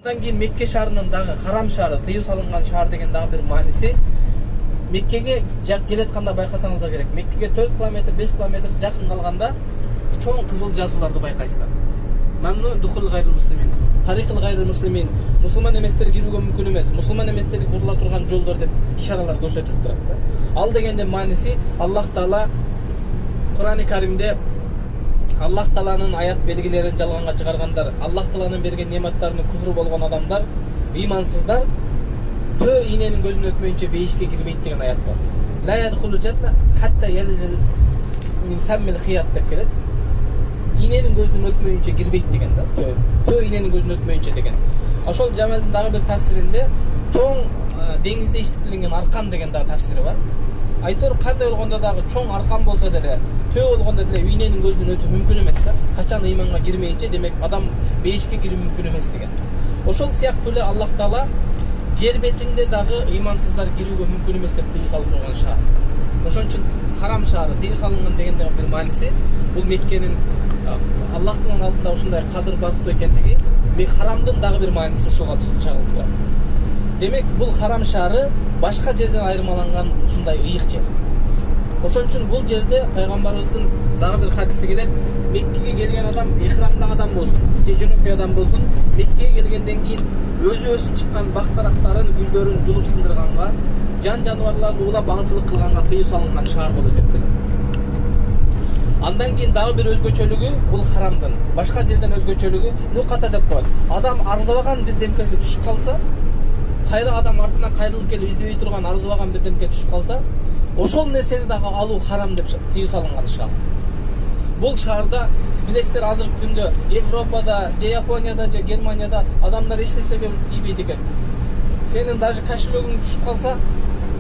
Андан кийин Мекке шаарынын дагы харам шаары, тыюу салынган шаар деген дагы бир мааниси. Меккеге келетканда байкасаңыздар керек. Меккеге 4 километр, 5 километр жакын калганда чоң кызыл жазууларды байкайсыздар. Мамну духул гайрил муслимин. Тарикыл гайрил муслимин. Мусулман эместер кирүүгө мүмкүн эмес. Мусулман эместер бурула турган жолдор деп ишаралар көрсөтүлүп турат. Ал дегенде мааниси Аллах Таала Кур'ан-ы Каримде Аллах Тааланын аят белгилерин жалганга чыгаргандар, Аллах Тааланын берген нематтарына күфүр болгон адамдар, ыймансыздар төө иненин көзүнөн өтмөйүнчө бейишке кирбейт деген аят бар. Ла ядхулу жанна хатта ялжил мин фаммил хият деп келет. Иненин көзүнөн өтмөйүнчө кирбейт деген да. Төө иненин көзүнөн өтмөйүнчө деген. Ошол Жамалдын дагы бир тафсиринде чоң деңизде иштетилген аркан деген дагы тафсири бар. Айтор кандай болгондо дагы чоң аркан болсо деле төө болгондо деле иненин көзүнөн өтүү мүмкүн эмес да. Качан ыйманга кирмейинче демек адам бейишке кирүү мүмкүн эмес деген. Ошол сыяктуу эле Аллах Таала жер бетинде дагы ыймансыздар кирүүгө мүмкүн эмес деп тыюу салып турган шаар. Ошон үчүн харам шаары тыюу салынган дегенде бир мааниси бул Меккенин Аллахтын алдында ушундай кадыр бактуу экендиги, харамдын дагы бир мааниси ушуга чагылып турат. Демек бул харам шаары башка жерден айырмаланган ушундай ыйык жер. Ошон үчүн бул жерде пайгамбарыбыздын дагы бир хадиси келет. Меккеге келген адам ихрамдагы адам болсун, же жөнөкөй адам болсун, Меккеге келгенден кийин өзү өсүп чыккан бак дарактарын, гүлдөрүн жулуп сындырганга, жан жаныбарларды улап аңчылык кылганга тыюу салынган шаар болуп эсептелет. Андан кийин дагы бир өзгөчөлүгү бул харамдын. Башка жерден өзгөчөлүгү нуката деп коет. Адам арзыбаган бир демкеси түшүп калса, кайра адам артынан кайрылып келип издебей турган арзыбаган бир демке түшүп калса, ошол нерсени дагы алуу харам деп тыюу салынган шаар. Бул шаарда билесиздер азыркы күндө Европада, же Японияда, же Германияда адамдар эч нерсеге тийбейт экен. Сенин даже кошелегиң түшүп калса,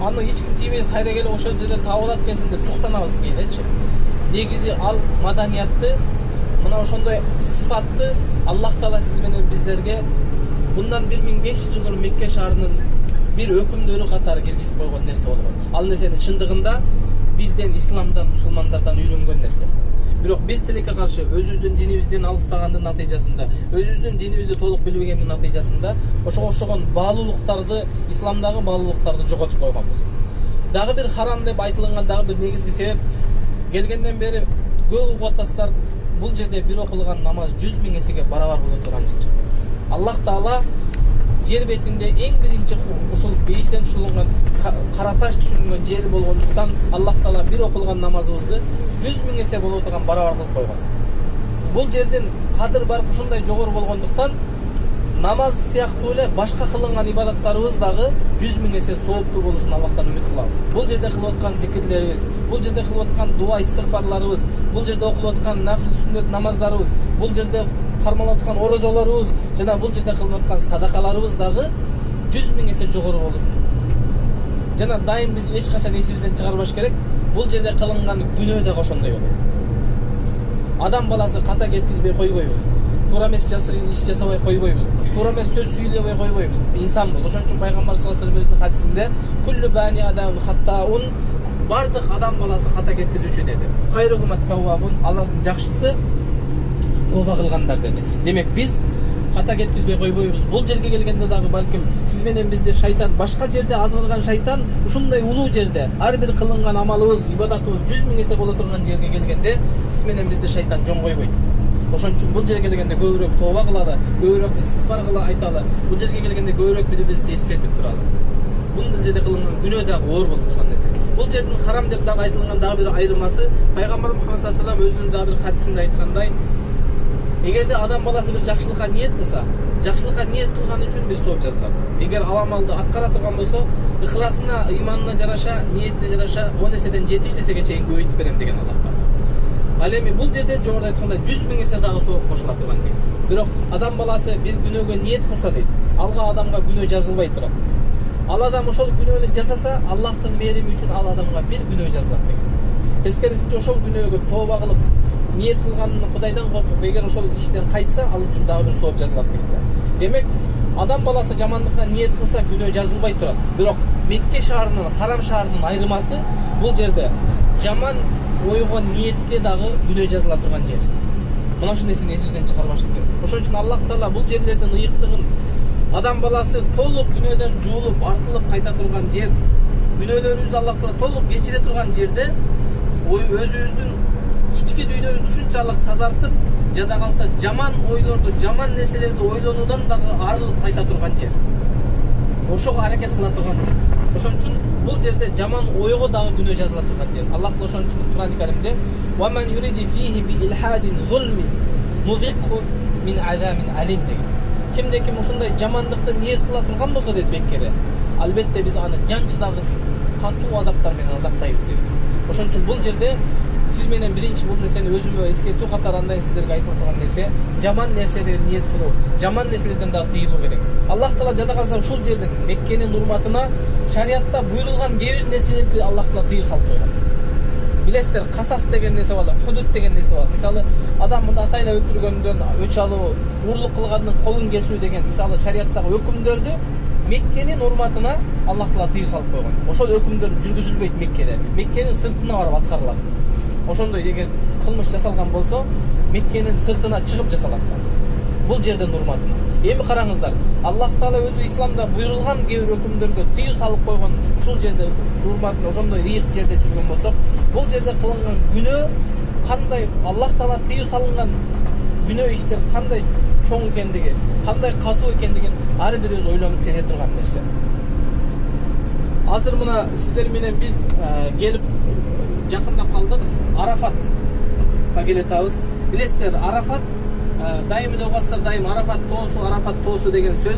аны эч ким тийбейт, кайра келип ошол жерден таап алат экенсиң деп суктанабыз кийинчи. Негизи ал маданиятты, мына ошондой сыфатты Аллах Таала сиз менен биздерге bundan 1500 жыл бұрын Мекке шаарынын бир өкүмдөрү катары киргизип койгон нерсе болгон. Ал нерсени чындыгында бизден, исламдан, мусулмандардан үйрөнгөн нерсе. Бирок биз тилекке каршы өзүбүздүн динибизден алыстагандын натыйжасында, өзүбүздүн динибизди толук билбегендин натыйжасында ошого окшогон баалуулуктарды, исламдагы баалуулуктарды жоготуп койгонбуз. Дагы бир харам деп айтылган дагы бир негизги себеп келгенден бери көп угаттастар бул жерде бир окулган намаз 100 000 эсеге барабар боло турган жер. Аллах Таала жер бетинде эң биринчи ушул бейиштен түшүрүлгөн кара таш түшүрүлгөн жери болгондуктан Аллах Таала бир окулган намазыбызды 100 000 эсе боло турган барабар кылып койгон. Бул жерден кадыр бар ушундай жогору болгондуктан намаз сыяктуу эле башка кылынган ибадаттарыбыз дагы 100 000 эсе сооптуу болушун Аллахтан үмүт кылабыз. Бул жерде кылып аткан зикирлерибиз, бул жерде кылып аткан дуа истигфарларыбыз, бул жерде окулуп аткан нафил сүннөт намаздарыбыз, бул жерде кармалып аткан орозолорубуз жана бул жерде кылып аткан садакаларыбыз дагы 100 000 эсе жогору болот. Жана дайым биз эч качан эсибизден чыгарбаш керек, бул жерде кылынган күнөө дагы ошондой болот. Адам баласы ката кеткизбей койбойбуз. Туура эмес иш жасабай койбойбуз. Туура эмес сөз сүйлөбөй койбойбуз. Инсанбыз. Ошон үчүн пайгамбар саллаллаху алейхи вассалам хадисинде куллу бани адам хаттаун, бардык адам баласы ката кеткизүүчү деди. Хайрухумат таввабун, Аллахтын жакшысы тооба кылгандар деди. Демек биз ката кеткизбей койбойбуз. Бул жерге келгенде дагы балким сиз менен бизди шайтан, башка жерде азгырган шайтан ушундай улуу жерде ар бир кылынган амалыбыз, ибадатыбыз 100 000 эсе боло турган жерге келгенде сиз менен бизди шайтан жон койбойт. Ошон үчүн бул жерге келгенде көбүрөөк тооба кылалы, көбүрөөк истигфар айталы. Бул жерге келгенде көбүрөөк бири-бирибизге эскертип туралы. Бул жерде кылынган күнөө дагы оор болуп турган нерсе. Бул жердин харам деп дагы айтылган дагы бир айырмасы пайгамбар Мухаммад саллаллаху алейхи вассалам өзүнүн дагы бир хадисинде айткандай, эгерде адам баласы бир жакшылыкка ниет кылса, жакшылыкка ниет кылган үчүн бир сооп жазылат. Эгер ал амалды аткара турган болсо, ыхласына, ыйманына жараша, ниетине жараша 10 эседен 700 эсеге чейин көбөйтүп берем деген Аллах. Ал эми бул жерде жогоруда айткандай 100 000 эсе дагы сооп кошула турган жер. Бирок адам баласы бир күнөөгө ниет кылса дейт, алга адамга күнөө жазылбай турат. Ал адам ошол күнөөнү жасаса, Аллахтын мээрими үчүн ал адамга бир күнөө жазылат деген. Тескерисинче ошол күнөөгө тооба кылып, ниет кылганын Кудайдан коркуп, эгер ошол иштен кайтса, ал үчүн дагы бир сооп жазылат деген. Демек, адам баласы жамандыкка ниет кылса, күнөө жазылбай турат. Бирок Мекке шаарынын, харам шаарынын айырмасы бул жерде жаман ойгон ниетке дагы күнөө жазыла турган жер. Мына ушул нерсени эсибизден чыгарбашыбыз керек. Ошон үчүн Аллах Таала бул жерлердин ыйыктыгын Адам баласы толук дүнөдөн жуулуп, артылып кайта турган жер, күнөөлөрүбүздү Аллах Таала толук кечире турган жерде өзүбүздүн ички дүйнөбүздү ушунчалык тазартып, жада калса жаман ойлорду, жаман нерселерди ойлонуудан дагы арылып кайта турган жер. Ошого аракет кыла турган жер. Ошон үчүн бул жерде жаман ойго дагы күнөө жазыла турган жер. Аллах Таала ошон үчүн Кур'ан-ы Каримде "Ва ман юриди фихи би илхадин зулмин нузикху мин азабин алим" деген. Кимде-ким ушундай жамандыкты ниет кыла турган болсо дейт Меккеде, албетте биз аны жанчыдагы катуу азаптар менен азаптайбыз дейт. Ошон үчүн бул жерде сиз менен биринчи бул нерсени өзүмө эскертүү катары андайын сиздерге айтып турган нерсе, жаман нерселерди ниет кылуу, жаман нерселерден дагы тыйылуу керек. Аллах Таала жада калса ушул жердин Меккенин урматына шариатта буйрулган кээ бир нерселерди Аллах Таала тыйыл салып койгон. Билесиздер, касас деген нерсе бар, худут деген нерсе бар. Мисалы, адам мында атайла өлтүргөндөн өч алуу, урлук кылгандын колун кесүү деген мисалы шариаттагы өкүмдөрдү Меккенин урматына Аллах Таала тыйыл салып койгон. Ошол өкүмдөр жүргүзүлбөйт Меккеде. Меккенин сыртына барып аткарылат. Ошондой эгер кылмыш жасалган болсо, Меккенин сыртына чыгып жасалат. Бул жердин урматына. Эми караңыздар, Аллах Таала өзү исламда буйрулган кээ бир өкүмдөргө тыйыл салып койгон ушул жерде урматына ошондой ыйык жерде жүргөн болсок, бул жерде кылынган күнөө кандай, Аллах Таала тыйыл салынган күнөө иштер кандай чоң экендиги, кандай катуу экендигин ар бирибиз ойлонуп сезе турган нерсе. Азыр мына сиздер менен биз келип жакындап калдык. Арафатка келатабыз. Билесиздер, Арафат дайым эле угасыздар, дайым Арафат тоосу деген сөз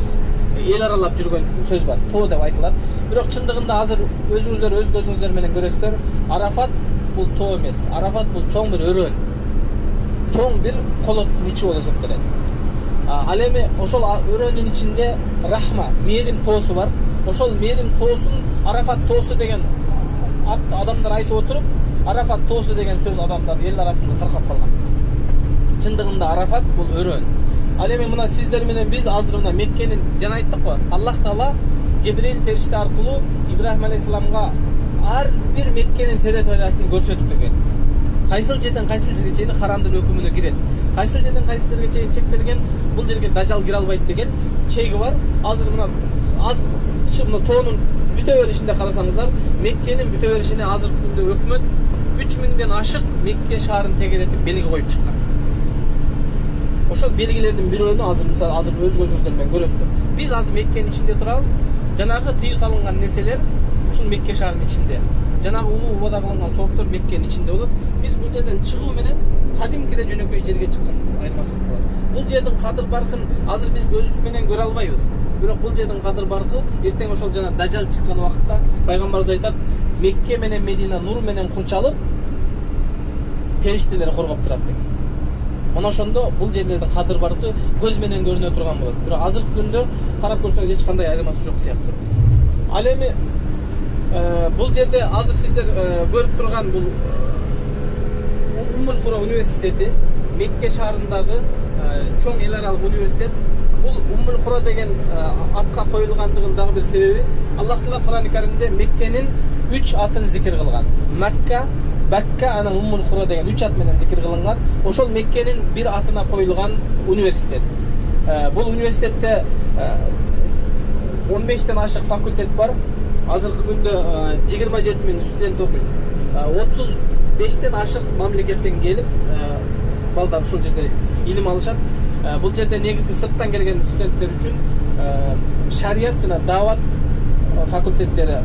эл аралап жүргөн сөз бар. Тоо деп айтылат. Бирок чындыгында азыр өзүңүздөр өз көзүңүздөр менен көрөсүздөр, Арафат бул тоо эмес. Арафат бул чоң бир өрөөн. Чоң бир колоттун ичи болуп эсептелет. Ал эми ошол өрөөнүн ичинде Рахма, мээрим тоосу бар. Ошол мээрим тоосун Арафат тоосу деген адамдар айтып отуруп, Арафат тоосу деген сөз адамдар эл арасында таркап калган. Чындыгында Арафат бул өрөөн. Ал эми мына сиздер менен биз азыр мына Меккенин жана айттык го, Аллах Таала Жебрейил периште аркылуу Ибрахим алейхисаламга ар бир Меккенин территориясын көрсөтүп берген. Кайсыл жерден кайсыл жерге чейин харамдын өкүмүнө кирет. Кайсыл жерден кайсыл жерге чейин чектелген, бул жерге дажал кире албайт деген чеги бар. Азыр мына мына тоонун бүтө беришинде карасаңыздар, Меккенин бүтө беришине азыркы күндө өкмөт 3000ден ашык Мекке шаарын тегеретип белги коюп чыккан. Ошол белгилердин бирөөнү азыр өз көзүңүздөр менен көрөсүздөр. Биз азыр Меккенин ичинде турабыз. Жанагы тыйыл салынган нерселер ушул Мекке шаарынын ичинде. Жанагы улуу убада кылынган сооптор Меккенин ичинде болот. Биз бул жерден чыгуу менен кадимкиде жөнөкөй жерге чыккан айырмасы бар. Бул жердин кадыр баркын азыр биз көзүбүз менен көрө албайбыз. Бирок бул жердин кадыр баркы эртең ошол жана дажал чыккан убакытта пайгамбарыбыз айтат, Мекке менен Медина нур менен курчалып, периштелер коргоп турат деген. Мына ошондо бул жерлердин кадыр баркы көз менен көрүнө турган болот. Бирок азыркы күндө карап көрсөңүз эч кандай айырмасы жок сыяктуу. Ал эми бул жерде азыр сиздер көрүп турган бул Уммул Кура университети, Мекке шаарындагы чоң эл аралык университет. Бул Уммул Кура деген атка коюлгандыгынын дагы бир себеби, Аллах Таала Кур'ан-ы Каримде Меккенин 3 атын зикир кылган. Макка, Бакка, анан Уммул Кура деген 3 ат менен зикир кылынган. Ошол Меккенин бир атына коюлган университет. Бул университетте 15тен ашык факультет бар. Азыркы күндө 27.000 студент окуйт. 35тен ашык мамлекеттен келип балдар ушул жерде илим алышат. Бул жерде негизги сырттан келген студенттер үчүн шарият жана дават факультеттери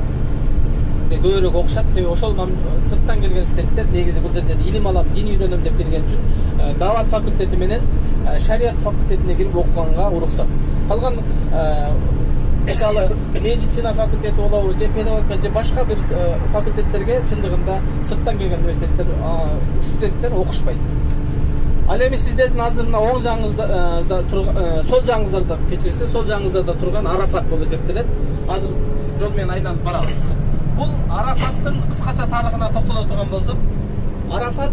көбүрөөк окушат. Себеби ошол сырттан келген студенттер негизи бул жерде илим алам, дин үйрөнөм деп келген үчүн дават факультети менен шарият факультетине кирип окуганга уруксат. Калган мисалы медицина факультети болобу же педагогика же башка бир факультеттерге чындыгында сырттан келген университеттер студенттер окушпайт. Ал эми сиздердин азыр мына оң жагыңызда сол жагыңыздарда кечирсиз, сол жагыңыздарда турган Арафат болуп эсептелет. Азыр жол менен айланып барабыз. Бул Арафаттын кыскача тарыхына токтоло турган болсок, Арафат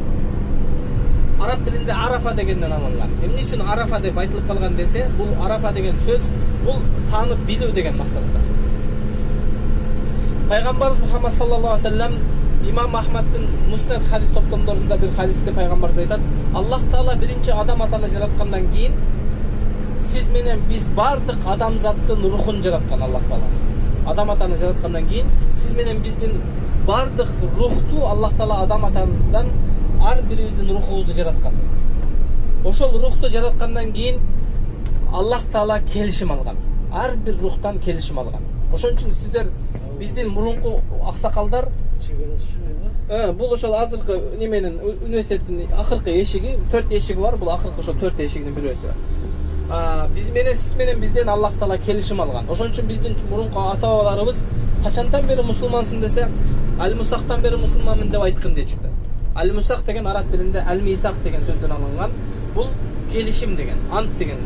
араб тилинде Арафа дегенден алынган. Эмне үчүн Арафа деп айтылып калган десе, бул Арафа деген сөз бул таанып билүү деген максатта. Пайгамбарыбыз Мухаммад саллаллаху алейхи ва саллям Имам Ахмадтын Муснад хадис топтомдорунда бир хадисте пайгамбарыбыз айтат, Аллах Таала биринчи адам атаны жараткандан кийин сиз менен биз бардык адамзаттын рухун жараткан Аллах Таала. Адам атаны жараткандан кийин сиз менен биздин бардык рухту Аллах Таала адам атадан ар бирибиздин рухубузду жараткан. Ошол рухту жараткандан кийин Аллах Таала келишим алган. Ар бир рухтан келишим алган. Ошон үчүн сиздер биздин мурунку аксакалдар бул ошол азыркы неменин университеттин акыркы эшиги 4 эшиги бар. Бул акыркы ошол 4 эшигинин бирөөсү. Биз менен сиз менен бизден Аллах Таала келишим алган. Ошон үчүн биздин мурунку ата-бабаларыбыз качандан бери мусулмансың десе, ал-мусактан бери мусулманмын деп айткан дечүктү. Ал-мусак деген араб тилинде ал-мисак деген сөздөн алынган. Бул келишим деген, ант деген.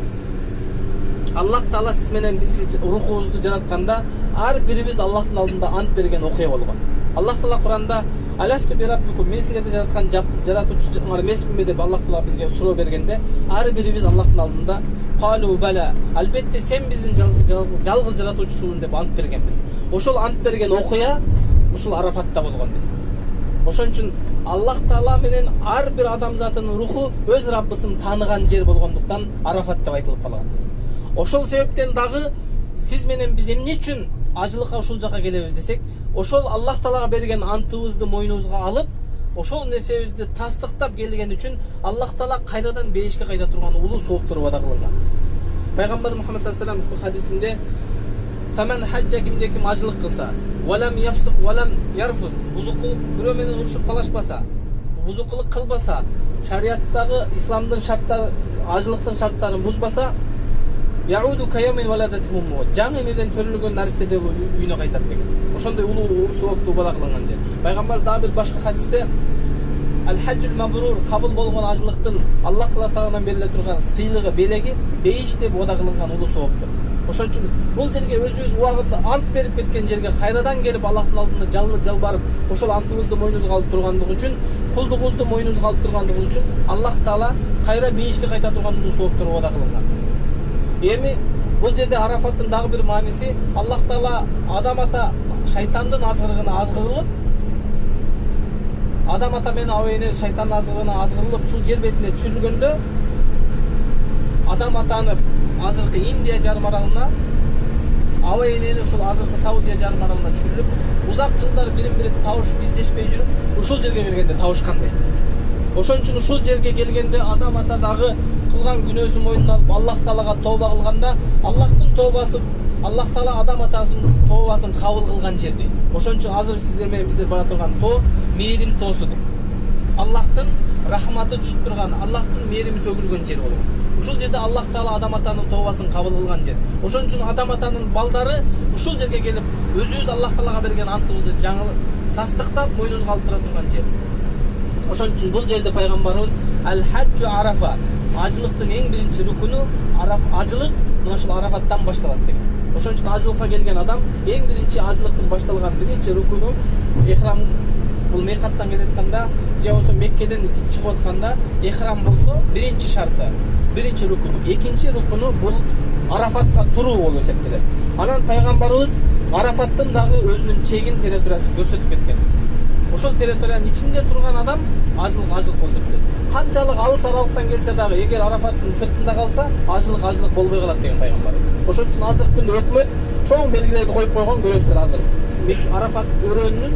Аллах Таала сиз менен бизди рухубузду жаратканда ар бирибиз Аллахтын алдында ант берген окуя болгон. Аллах Таала Куранда аласту бираббикум, мен силерди жараткан жаратуучуңар эмесминби деп Аллах Таала бизге суроо бергенде, ар бирибиз Аллахтын алдында калу бала, албетте сен биздин жалгыз жаратуучусуң деп ант бергенбиз. Ошол ант берген окуя ушул Арафатта болгон дейт. Ошон үчүн Аллах Таала менен ар бир адамзатынын руху өз Раббысын тааныган жер болгондуктан Арафат деп айтылып калган. Ошол себептен дагы сиз менен биз эмне үчүн ажылыкка ушул жака келебиз десек, ошол Аллах Таалага берген антыбызды мойнубузга алып, ошол нерсебизди тастыктап келген үчүн Аллах Таала кайрадан бейишке кайта турган улуу сооптор вада кылган. Пайгамбар Мухаммад саллаллаху алейхи ва саллям хадисинде "Фаман хаджа, кимде ким ажылык кылса, валам яфсук валам ярфуз", бузук кылып бирөө менен урушуп талашпаса, бузукулук кылбаса, шариаттагы исламдын шарттары, ажылыктын шарттарын бузбаса, яуду каямин валадатхум, жаңы менен төрөлгөн наристеде үйүнө кайтат деген. Ошондой улуу сооптуу бала кылган жер. Пайгамбар дагы бир башка хадисте "Ал-хаджул мабрур", кабыл болгон ажылыктын Аллах тарабынан бериле турган сыйлыгы, белеги бейиш деп вада кылынган улуу сооптур. Ошон үчүн бул жерге өзүбүз убагында ант берип кеткен жерге кайрадан келип Аллахтын алдында жалбарып, ошол антыбызды мойнубузга алып тургандыгы үчүн, кулдугубузду мойнубузга алып тургандыгы үчүн Аллах Таала кайра бейишке кайта турган улуу сооптор вада кылынган. Эми бул жерде Арафаттын дагы бир мааниси, Аллах Таала адам ата шайтандын азгырыгына азгырылып, адам ата менен абайыны шайтандын азгырыгына азгырылып, ушул жер бетине түшүрүлгөндө адам атаны азыркы Индия жарым аралына, абайыны ушул азыркы Саудия жарым аралына түшүрүлүп, узак жылдар бирин-бири табышып издешпей жүрүп, ушул жерге келгенде табышкан дейт. Ошон үчүн ушул жерге келгенде адам ата дагы кылган күнөөсүн мойнуна алып Аллах Таалага тооба кылганда, Аллахтын тообасы, Аллах Таала адам атасынын тообасын кабыл кылган жер дейт. Ошон үчүн азыр сиздер менен биздер бара турган тоо мээрим тоосу дейт. Аллахтын рахматы түшүп турган, Аллахтын мээрими төгүлгөн жер болгон. Ушул жерде Аллах Таала адам атанын тообасын кабыл кылган жер. Ошон үчүн адам атанын балдары ушул жерге келип, өзүбүз Аллах Таалага берген антыбызды жаңы тастыктап мойнуна алып тура турган жер. Ошон үчүн бул жерде пайгамбарыбыз "Ал-хаджу Арафа", ажылыктын эң биринчи рукуну ажылык мына ушул Арафаттан башталат деген. Ошон үчүн ажылыкка келген адам эң биринчи ажылыктын башталган биринчи рукуну ихрам, бул мейкаттан келатканда же болсо Меккеден чыгып атканда ихрам болсо биринчи шарты, биринчи рукуну, экинчи рукуну бул Арафатка туруу болуп эсептелет. Анан пайгамбарыбыз Арафаттын дагы өзүнүн чегин, территориясын көрсөтүп кеткен. Ошол территориянын ичинде турган адам ажылык болуп эсептелет. Канчалык алыс аралыктан келсе дагы, эгер Арафаттын сыртында калса, ажылык болбой калат деген пайгамбарыбыз. Ошон үчүн азыркы күндө өкмөт чоң белгилерди коюп койгон, көрөсүздөр азыр. Арафат өрөөнүн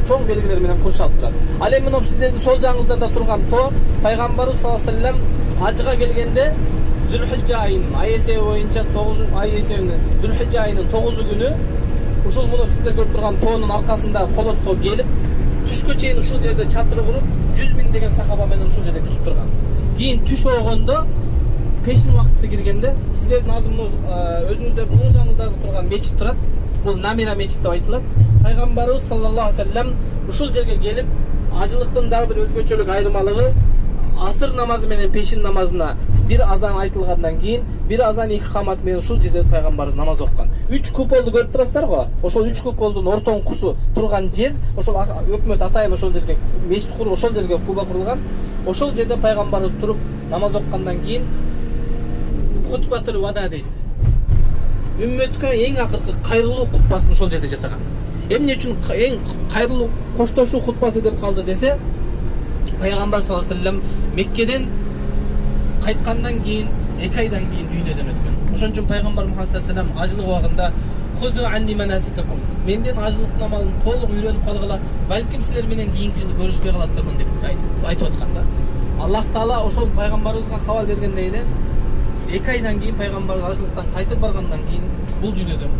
чоң белгилери менен куршалып турат. Ал эми мына сиздердин сол жагыңыздарда турган тоо пайгамбарыбыз саллаллаху алейхи ва саллям ажыга келгенде Зүлхижжа айынын ай эсеби боюнча 9 ай эсебинен Зүлхижжа айынын 9 күнү ушул муну сиздер көрүп турган тоонун аркасында колотко келип, түшкө чейин ушул жерде чатыр куруп, 100 миң деген сахаба менен ушул жерде туруп турган. Кийин түш болгондо, пешин убактысы киргенде, сиздердин азыр өзүңүздөрдүн оң жагыңыздарда турган мечит турат. Бул Намира мечит деп айтылат. Пайгамбарыбыз саллаллаху алейхи ва саллям ушул жерге келип, ажылыктын дагы бир өзгөчөлүк айырмалыгы, асыр намазы менен пешин намазына бир азан айтылгандан кийин, бир азан эки камат менен ушул жерде пайгамбарыбыз намаз окуган. 3 куполду көрүп турасыздар го? Ошол 3 куполдун ортоңкусу турган жер, ошол өкмөт атайын ошол жерге мечит куруп, ошол жерге куба курулган. Ошол жерде пайгамбарыбыз туруп намаз окугандан кийин хутбатул вада дейт. Үммөткө эң акыркы кайрылуу кутбасын ошол жерде жасаган. Эмне үчүн эң кайрылуу коштошуу кутбасы деп калды десе, пайгамбар саллаллаху алейхи ва саллям Меккеден кайткандан кийин 2 aydan keyin dünyeden ötken. Oşon üçin Peygamber Muhammed sallallahu aleyhi ve sellem ajılık wagtynda "Huzu anni manasikakum." Menden ajılık namalyn toluq öýrenip kalgyla, balkim sizler menen kийинки жылы görüşpey kalatdyrmyn dep aytyp atkanda. Allah Taala oşol Peygamberimizge habar bergende ele 2 aydan keyin Peygamber ajılyktan kaytyp bargandan keyin bul dünyeden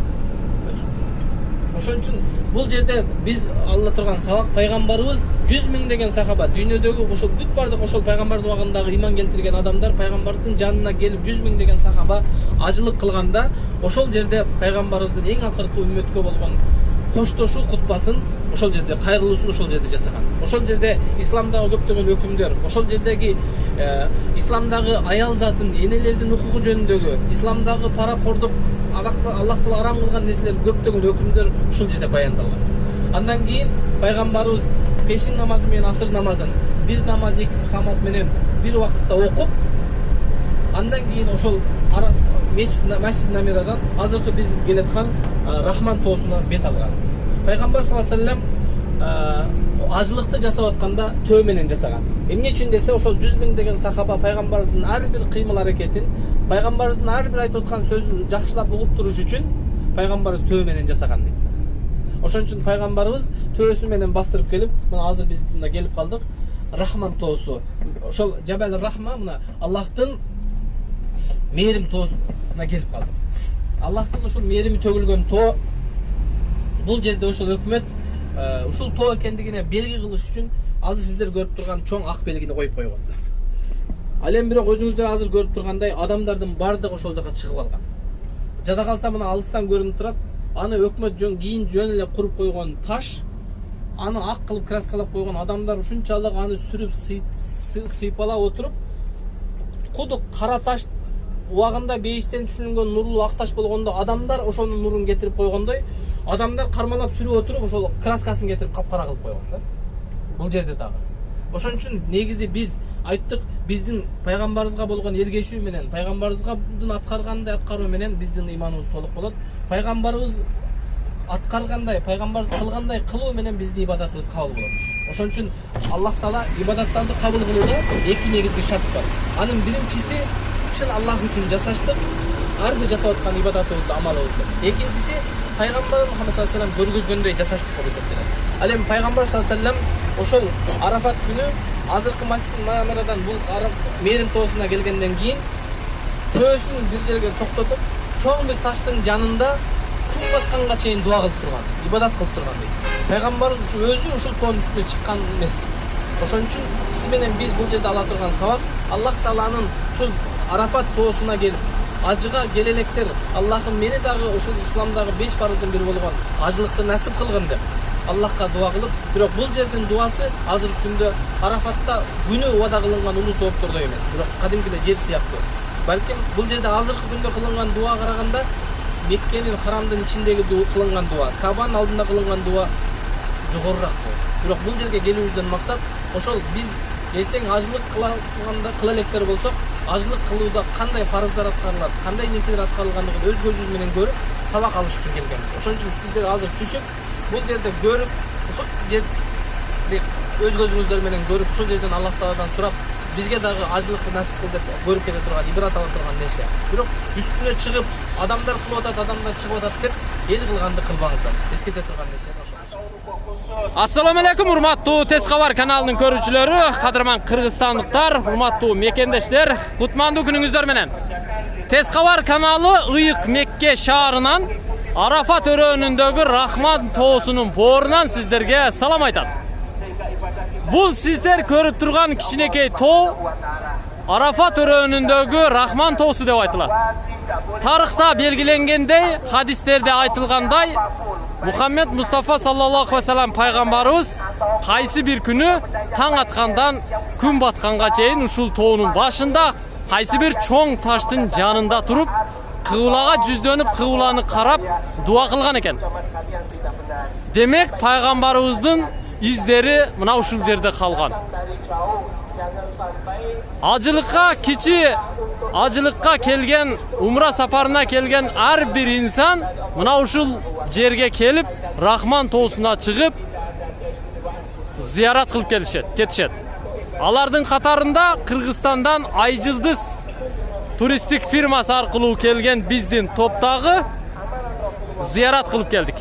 Oşon üçin bul jerde biz Allah turgan sabak Peygamberimiz 100 000 degen sahaba dünyadagi oşol бүт бардык oşol Peygamberдин убагындагы иман келтирген адамдар Peygamberдин жанына келип 100 000 деген сахаба ажылык кылганда ошол жерде Peygamberimiздин эң акыркы үммөткө болгон коштошуу кутбасын ошол жерде кайрылуусун ошол жерде жасаган. Ошол жерде исламдагы көптөгөн өкүмдөр, ошол жердеги исламдагы аял затын, энелердин укугу жөнүндөгү, исламдагы паракордук, Allah Taala арам кылган нерселер көптөгөн өкүмдөр ушул жерде баяндалган. Андан кийин Пайгамбарыбыз пешин намазы менен асыр намазын бир намаз эки камат менен бир убакытта окуп, андан кийин ошол Mescid Namiradan азыркы биз келаткан Рахман тоосуна бет алган. Пайгамбар саллаллаху алейхи ва саллям ажылыкты жасап атканда төө менен жасаган. Эмне үчүн десе ошол 100 000 деген сахаба Пайгамбарыбыздын ар бир кыймыл аракетин, Пайгамбарыбыздын ар бир айтып аткан сөзүн жакшылап угуп туруш үчүн Пайгамбарыбыз төө менен жасаган дейт. Ошон үчүн Пайгамбарыбыз төөсү менен бастырып келип, мына азыр биз мына келип калдык. Рахман тоосу. Ошол Жабал Рахма мына Аллахтын мээрим тоосуна келип калдык. Аллахтын ошол мээрими төгүлгөн тоо бул жерде ошол өкмөт ушул тоо экендигине белги кылыш үчүн азыр сиздер көрүп турган чоң ак белгини коюп койгон. Ал эми бирок өзүңүздөр азыр көрүп тургандай адамдардын бардыгы ошол жака чыгып алган. Жада калса мына алыстан көрүнүп турат. Аны өкмөт кийин жөн эле куруп койгон таш, аны ак кылып краскалап койгон адамдар ушунчалык аны сүрүп сыйпалап отуруп, кудук кара таш убагында бейиштен түшүрүлгөн нурлуу ак таш болгондо адамдар ошонун нурун кетирип койгондой, адамдар кармалап сүрүп отуруп ошол краскасын кетирип капкара кылып койгон да. Бул жерде дагы. Ошон үчүн негизи биз айттык, биздин Пайгамбарыбызга болгон эргешүү менен, Пайгамбарыбыздын аткаргандай аткаруу менен биздин ыйманыбыз толук болот. Пайгамбарыбыз аткаргандай, Пайгамбарыбыз кылгандай кылуу менен биздин ибадатыбыз кабыл болот. Ошон үчүн Аллах Таала ибадаттарды кабыл кылууда эки негизги шарт бар. Анын биринчиси чын Аллах үчүн жасаштык, ар бир жасап аткан ибадатыбызды, амалыбызды. Экинчиси Пайгамбар Мухаммад саллаллаху алейхи ва саллям көргөзгөндөй жасаштык болуп эсептелет. Ал эми Пайгамбар саллаллаху алейхи ва саллям ошол Арафат күнү азыркы Месцид Намирадан бул мээрим тоосуна келгенден кийин төөсүн бир жерге токтотуп, чоң бир таштын жанында күн батканга чейин дуа кылып турган, ибадат кылып турган дейт. Пайгамбарыбыз өзү ушул тоонун үстүнө чыккан эмес. Ошон үчүн сиз менен биз бул жерде ала турган сабак Аллах Тааланын ушул Арафат тоосуна келип ажыга келелектер, Аллахым мени дагы ушул исламдагы 5 фарыздын бири болгон ажылыкты насип кылгын деп Аллахка дуа кылып, бирок бул жердин дуасы азыркы күндө Арафатта күнү убада кылынган улуу сооптордой эмес, бирок кадимкиде жер сыяктуу. Балким бул жерде азыркы күндө кылынган дуа караганда Меккенин харамдын ичиндеги кылынган дуа, Кабанын алдында кылынган дуа жогорураак. Бирок бул жерге келүүбүздөн максат ошол биз эртең ажылык кыла электер болсок, ажылык кылууда кандай фарыздар аткарылат, кандай нерселер аткарылгандыгын өз көзүбүз менен көрүп, сабак алыш үчүн келгенбиз. Ошон үчүн сиздер азыр түшүп, бул жерде көрүп, ошол жерде өз көзүңүздөр менен көрүп, ушул жерден Аллах Тааладан сурап, бизге дагы ажылыкты насип кыл деп көрүп кете турган, ибрат ала турган нерсе. Бирок үстүнө чыгып, адамдар кылып атат, адамдар чыгып атат деп эл кылганды кылбаңыздар. Эскерте турган нерсе ошол. Assalamu alaikum урматтуу Тез Кабар каналынын көрүүчүлөрү, кадырман кыргызстандыктар, урматтуу мекендештер, кутмандуу күнүңүздөр менен. Тез Кабар каналы Ыйык Мекке шаарынан Арафат өрөөнүндөгү Рахман тоосунун боорунан сиздерге салам айтат. Бул сиздер көрүп турган кичинекей тоо Арафат өрөөнүндөгү Рахман тоосу деп айтылат. Тарыхта белгиленгендей, хадистерде айтылгандай, Мухаммед Мустафа саллаллаху алейхи ва саллям пайгамбарыбыз кайсы бир күнү таң аткандан күн батканга чейин ушул тоонун башында кайсы бир чоң таштын жанында туруп, кыблага жүздөнүп, кыбланы карап дуа кылган экен. Демек пайгамбарыбыздын издери мына ушул жерде калган. Ажылыкка келген, умра сапарына келген ар бир инсан мына ушул жерге келип, Рахман тоосуна чыгып, зиярат кылып кетишет. Алардын катарында Кыргызстандан Айжылдыз turistik firması arkılуу kelgen bizdin toptagı ziyarat kılıp geldik.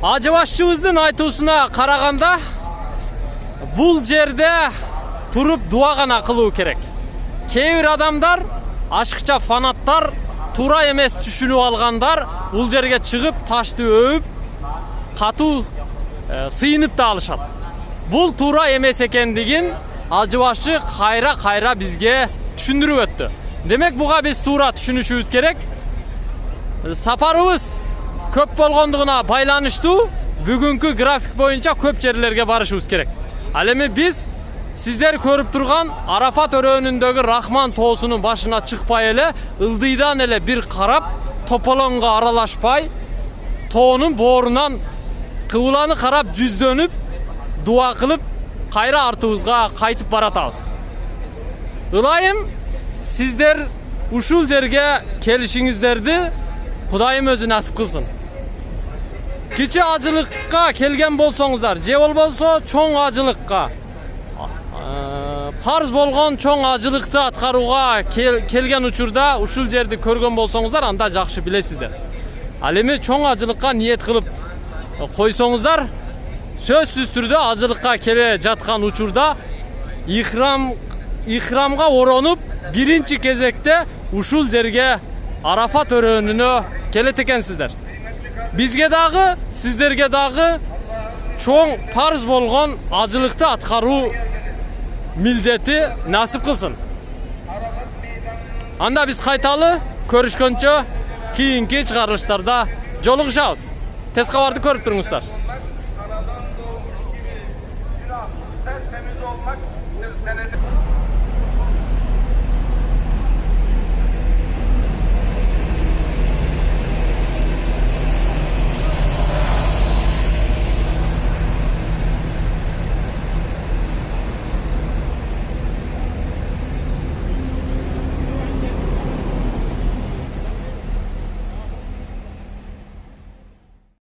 Acı başçımыздın aytuusuna karaganda bul jerde turup dua gana kılуу kerek. Keyir adamlar, aşkça fanatlar, tura emes düşünüp algandar, bul jerge çıkıp taşты öğüp, katu sıyınıp da alışat. Bul tura emes ekendigin acı başçı kayra bizge düşündürüp öttü. Demek buga biz tura düşünüşübüz kerek. Saparыбыз köp bolgonduguna baylanıştуу, бүгүnkү grafik boyunca köp жерlerге barышыбыз керек. Ал эми biz sizler көрүп турган Арafat өрөөнүндөгү Рахман тоосунун башына чыкпай эле, ылдыйдан эле бир карап, тополоңго аралашпай, тоонун боорунан кыбыланы карап жүздөнүп, дуа кылып, кайра артыбызга кайтып баратабыз. Ылайым sizler ушул жерге келишиңиздерди Кудайым өзү насип кылсын. Кичи ажылыкка келген болсоңуздар, же болбосо чоң ажылыкка, парз болгон чоң ажылыкты аткарууга келген учурда ушул жерди көргөн болсоңуздар, анда жакшы билесиздер. Ал эми чоң ажылыкка ниет кылып койсоңуздар, сөзсүз түрдө ажылыкка келе жаткан учурда ихрамга оронуп, биринчи кезекте ушул жерге Арafat өрөөнүнө келет экенсиздер. Бизге дагы, сиздерге дагы чоң парз болгон ажылыкты аткаруу милдети насип кылсын. Анда биз кайталы көрүшкөнчө кийинки чыгарылыштарда жолугушабыз. Тез кабарды көрүп туруңуздар.